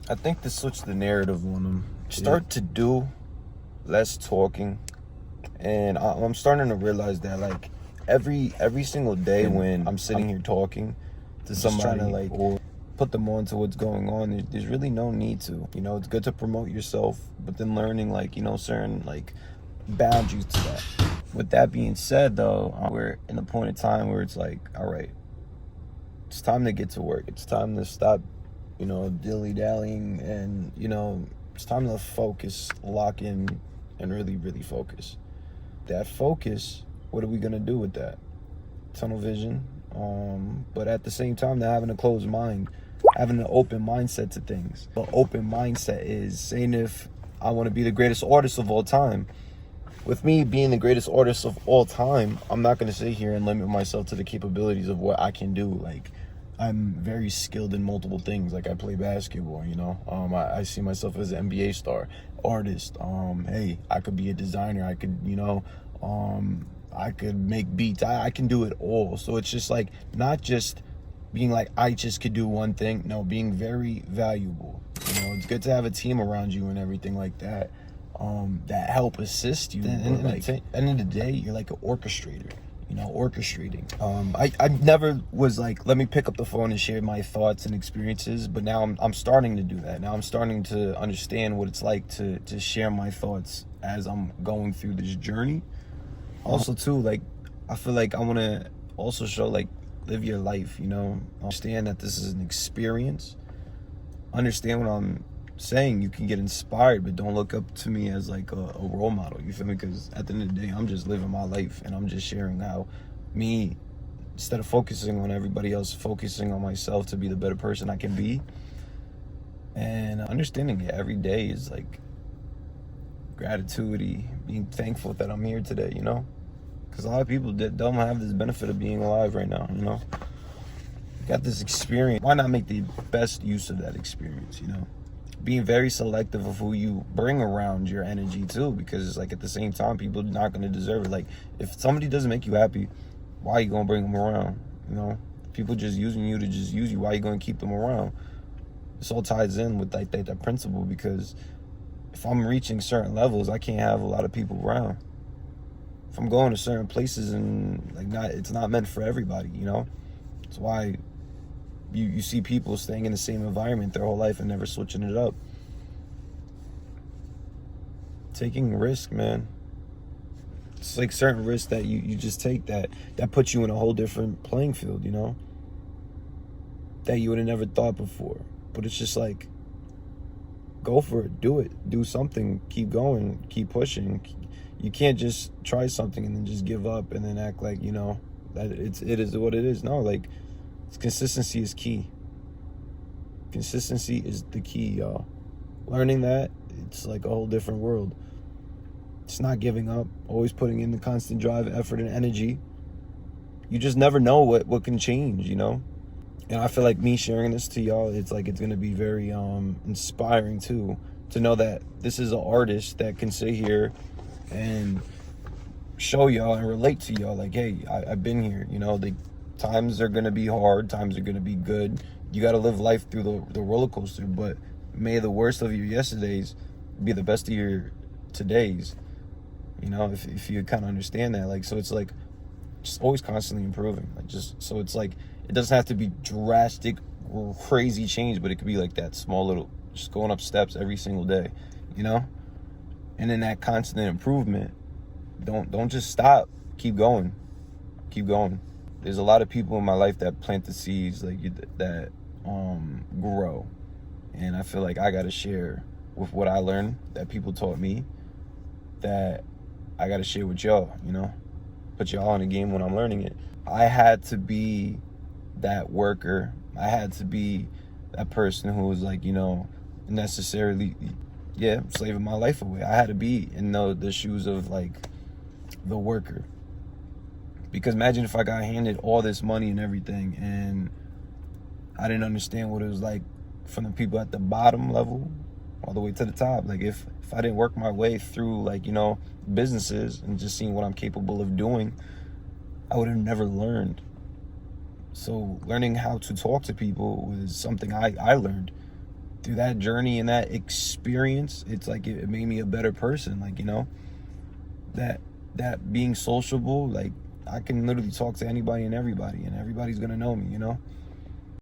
I think to switch the narrative on them, start to do less talking, and I'm starting to realize that like every single day when I'm sitting here talking to somebody or put them on to what's going on, there's really no need to. It's good to promote yourself, but then learning like certain like boundaries to that. With that being said, though, we're in the point of time where it's like, all right, it's time to get to work. It's time to stop, dilly-dallying, and, it's time to focus, lock in, and really, really focus. That focus, what are we going to do with that? Tunnel vision. But at the same time, they're having a closed mind, having an open mindset to things. The open mindset is saying, if I want to be the greatest artist of all time, with me being the greatest artist of all time, I'm not going to sit here and limit myself to the capabilities of what I can do. Like, I'm very skilled in multiple things. Like, I play basketball, I see myself as an NBA star, artist. Hey, I could be a designer. I could, I could make beats. I can do it all. So it's just like, not just being like, I just could do one thing. No, being very valuable. It's good to have a team around you and everything like that. That help assist you. At the end of the day, you're like an orchestrator, orchestrating. I never was like, let me pick up the phone and share my thoughts and experiences, but now I'm starting to do that. Now I'm starting to understand what it's like to share my thoughts as I'm going through this journey. Also too, like, I feel like I want to also show, like, live your life, understand that this is an experience. Understand what I'm saying. You can get inspired, but don't look up to me as like a role model. You feel me? Because at the end of the day, I'm just living my life, and I'm just sharing how me, instead of focusing on everybody else, focusing on myself to be the better person I can be. And understanding it every day is like gratitude, being thankful that I'm here today, because a lot of people don't have this benefit of being alive right now, got this experience. Why not make the best use of that experience, being very selective of who you bring around your energy too, because it's like, at the same time, people are not going to deserve it. Like, if somebody doesn't make you happy, why are you going to bring them around? People just using you to just use you, why are you going to keep them around? This all ties in with like that principle, because if I'm reaching certain levels, I can't have a lot of people around. If I'm going to certain places, and like, it's not meant for everybody, It's why you see people staying in the same environment their whole life and never switching it up. Taking risk, man. It's like certain risks that you just take that puts you in a whole different playing field, that you would have never thought before. But it's just like, go for it, do it, do something, keep going, keep pushing. You can't just try something and then just give up and then act like, that it is what it is. No, like, consistency is key. Consistency is the key, y'all. Learning that, it's like a whole different world. It's not giving up, always putting in the constant drive, effort, and energy. You just never know what can change, And I feel like me sharing this to y'all, it's like, it's gonna be very inspiring too, to know that this is an artist that can sit here and show y'all and relate to y'all, like, hey, I've been here, the times are gonna be hard, times are gonna be good. You gotta live life through the roller coaster, but may the worst of your yesterdays be the best of your todays. If you kind of understand that, like, so it's like just always constantly improving, like, just so it's like, it doesn't have to be drastic or crazy change, but it could be like that small little, just going up steps every single day, and in that constant improvement, don't just stop, keep going. There's a lot of people in my life that plant the seeds, like, that grow, and I feel like I gotta share with what I learned, that people taught me, that I gotta share with y'all, put y'all in the game when I'm learning it. I had to be that worker. I had to be that person who was like, necessarily, slaving my life away. I had to be in the shoes of like the worker. Because imagine if I got handed all this money and everything, and I didn't understand what it was like from the people at the bottom level all the way to the top. Like, if I didn't work my way through, like, businesses and just seeing what I'm capable of doing, I would have never learned. So learning how to talk to people was something I learned. through that journey and that experience, it's like it made me a better person. Like, you know, that being sociable, like I can literally talk to anybody and everybody's gonna know me, you know.